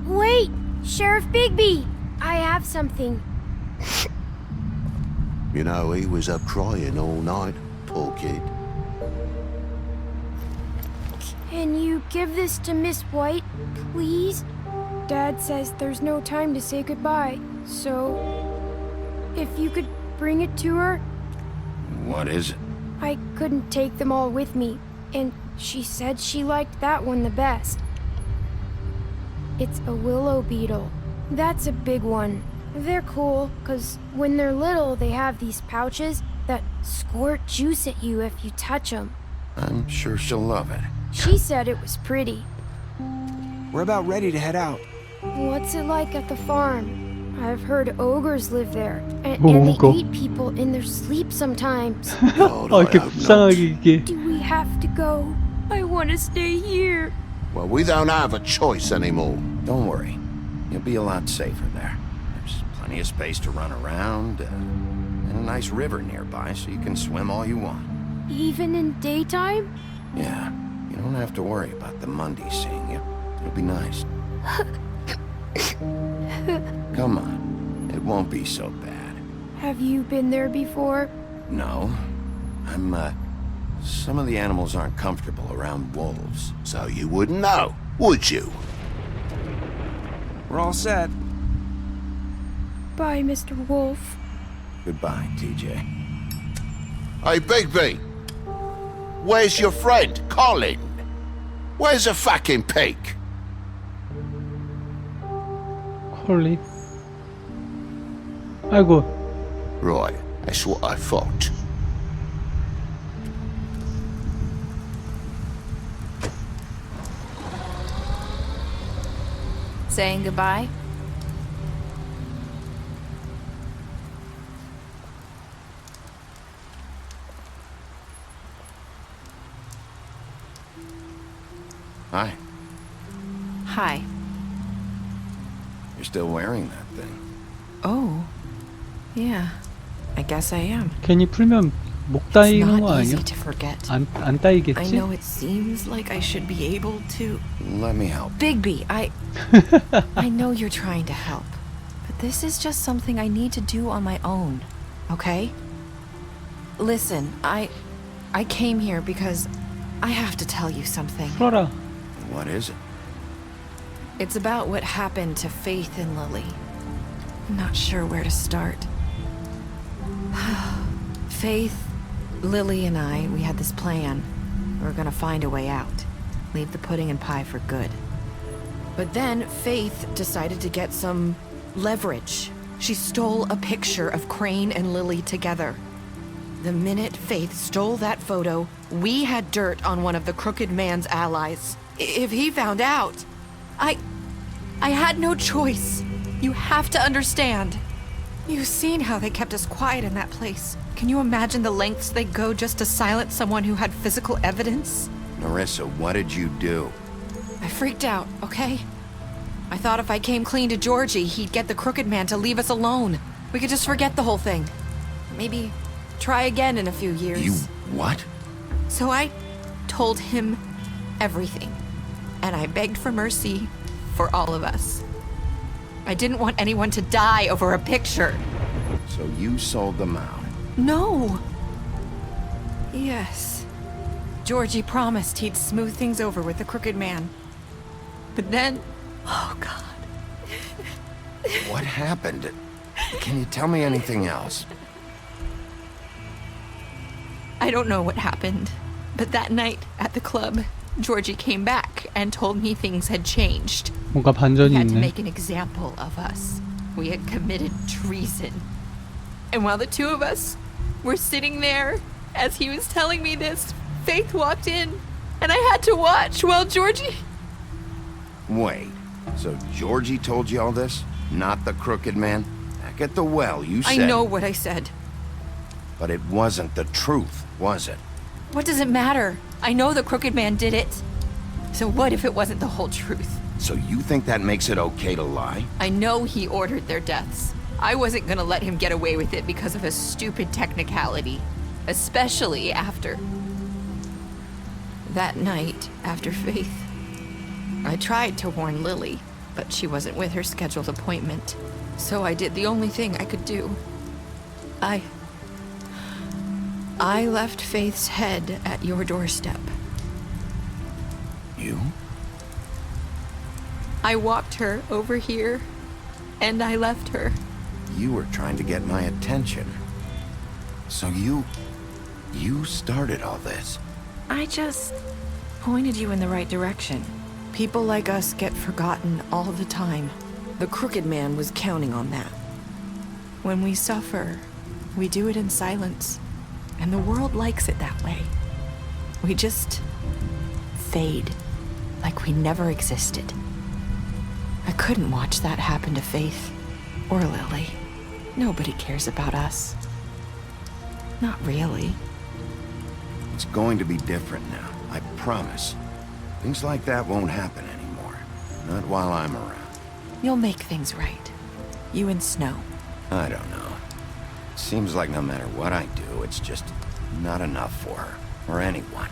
Wait! Sheriff Bigby! I have something. You know, he was up crying all night, poor kid. Can you give this to Miss White, please? Dad says there's no time to say goodbye, so if you could bring it to her. What is it? I couldn't take them all with me, and she said she liked that one the best. It's a willow beetle. That's a big one. They're cool, 'cause when they're little, they have these pouches that squirt juice at you if you touch them. I'm sure she'll love it. She said it was pretty. We're about ready to head out. What's it like at the farm? I've heard ogres live there, and they eat people in their sleep sometimes. 이렇게 불쌍하게 이게. Do we have to go? I want to stay here. Well, we don't have a choice anymore. Don't worry. You'll be a lot safer there. There's plenty of space to run around, and a nice river nearby, so you can swim all you want. Even in daytime? Yeah, you don't have to worry about the Mondays seeing you. It'll be nice. Come on. It won't be so bad. Have you been there before? No. Some of the animals aren't comfortable around wolves, so you wouldn't know, would you? We're all set. Bye, Mr. Wolf. Goodbye, TJ. Hey, Bigby! Where's your friend, Colin? Where's the fucking pig? 콜리. 아이고. Right, that's what I thought. Saying goodbye? Hi. Hi. You're still wearing that thing. Oh. Yeah. I guess I am. 괜히 풀면 목 It's 따이는 not 거 easy 아니야? to forget. 안 I 따이겠지? know it seems like I should be able to. Let me help. Bigby, I know you're trying to help, but this is just something I need to do on my own, okay? Listen, I came here because I have to tell you something. 풀어라. What is it? It's about what happened to Faith and Lily. I'm not sure where to start. Faith, Lily and I, we had this plan. We were gonna find a way out. Leave the pudding and pie for good. But then Faith decided to get some leverage. She stole a picture of Crane and Lily together. The minute Faith stole that photo, we had dirt on one of the Crooked Man's allies. If he found out, I had no choice. You have to understand. You've seen how they kept us quiet in that place. Can you imagine the lengths they go just to silence someone who had physical evidence? Narissa, what did you do? I freaked out, okay? I thought if I came clean to Georgie, he'd get the Crooked Man to leave us alone. We could just forget the whole thing. Maybe try again in a few years. You what? So I told him everything. And I begged for mercy for all of us. I didn't want anyone to die over a picture. So you sold them out? No. Yes. Georgie promised he'd smooth things over with the Crooked Man. But then... Oh, God. What happened? Can you tell me anything else? I don't know what happened. But that night at the club, Georgie came back and told me things had changed. 뭔가 반전이 He had to 있네. make an example of us. We had committed treason. And while the two of us were sitting there, as he was telling me this, Faith walked in, and I had to watch while Georgie... Wait, so Georgie told you all this? Not the Crooked Man? Back at the well, you said... I know what I said. But it wasn't the truth, was it? What does it matter? I know the Crooked Man did it. So what if it wasn't the whole truth? So you think that makes it okay to lie? I know he ordered their deaths. I wasn't gonna let him get away with it because of a stupid technicality. Especially after... That night, after Faith, I tried to warn Lily, but she wasn't with her scheduled appointment. So I did the only thing I could do. I left Faith's head at your doorstep. You? I walked her over here, and I left her. You were trying to get my attention. So you started all this. I just pointed you in the right direction. People like us get forgotten all the time. The Crooked Man was counting on that. When we suffer, we do it in silence. And the world likes it that way. We just fade, like we never existed. I couldn't watch that happen to Faith or Lily. Nobody cares about us. Not really. It's going to be different now, I promise. Things like that won't happen anymore. Not while I'm around. You'll make things right. You and Snow. I don't know. Seems like no matter what I do, it's just not enough for her, or anyone.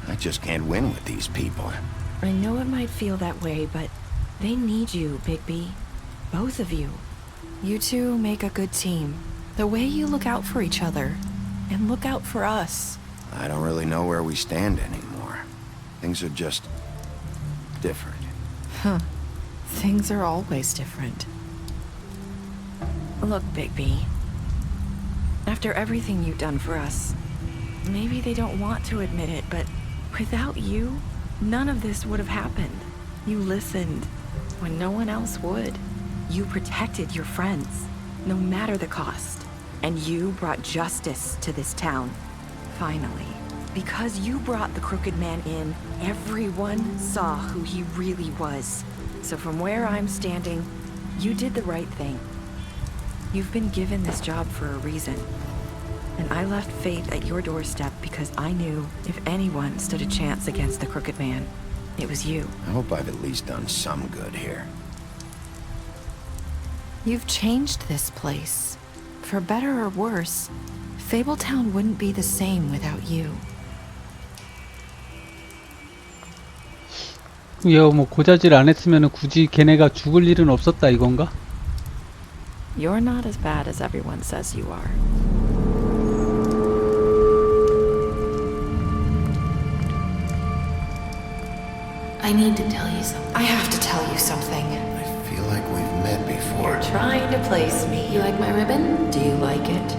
I just can't win with these people. I know it might feel that way, but They need you, Bigby. Both of you. You two make a good team. The way you look out for each other, and look out for us. I don't really know where we stand anymore. Things are just different. Huh. Things are always different. Look, Bigby. After everything you've done for us, maybe they don't want to admit it, but without you, none of this would have happened. You listened when no one else would. You protected your friends, no matter the cost. And you brought justice to this town. Finally. Because you brought the Crooked Man in, everyone saw who he really was. So from where I'm standing, you did the right thing. You've been given this job for a reason. And I left Faith at your doorstep because I knew if anyone stood a chance against the Crooked Man, it was you. I hope I've at least done some good here. You've changed this place. For better or worse, Fabletown wouldn't be the same without you. 야, 뭐 고자질 안 했으면 굳이 걔네가 죽을 일은 없었다 이건가? You're not as bad as everyone says you are. I need to tell you something. I have to tell you something. I feel like we've met before. You're trying to place me. You like my ribbon? Do you like it?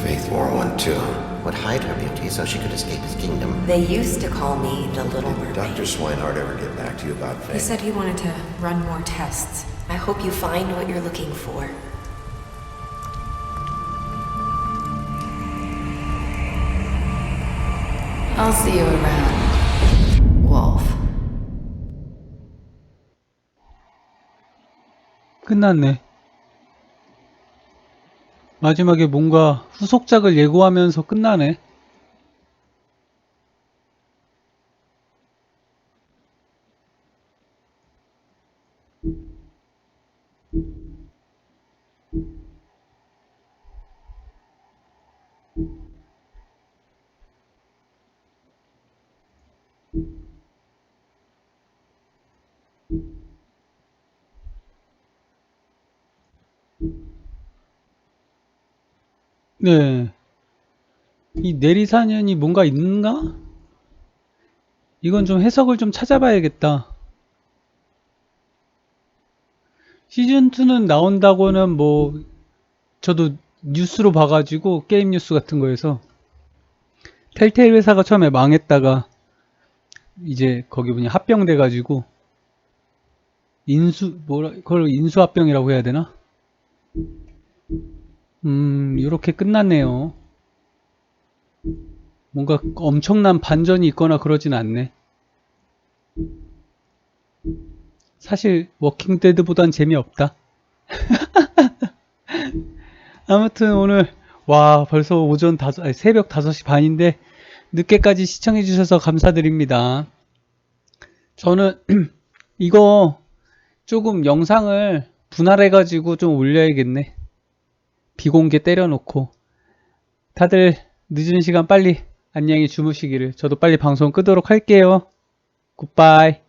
Faith wore one too. Would hide her beauty so she could escape his kingdom. They used to call me the Little Did Mermaid. Dr. Swinehart ever get back to you about Faith? He said he wanted to run more tests. I hope you find what you're looking for. I'll see you around, Wolf. 끝났네. 마지막에 뭔가 후속작을 예고하면서 끝나네. 네. 이 내리사년이 뭔가 있는가? 이건 좀 해석을 좀 찾아봐야겠다. 시즌2는 나온다고는 뭐, 저도 뉴스로 봐가지고, 게임 뉴스 같은 거에서, 텔테일 회사가 처음에 망했다가, 이제 거기 뭐냐, 합병돼가지고, 그걸 인수합병이라고 해야 되나? 요렇게 끝났네요. 뭔가 엄청난 반전이 있거나 그러진 않네. 사실 워킹데드보단 재미없다. 아무튼 오늘 와 벌써 새벽 5시 반인데 늦게까지 시청해주셔서 감사드립니다. 저는 이거 조금 영상을 분할해가지고 좀 올려야겠네. 비공개 때려놓고. 다들 늦은 시간 빨리 안녕히 주무시기를. 저도 빨리 방송 끄도록 할게요. 굿바이.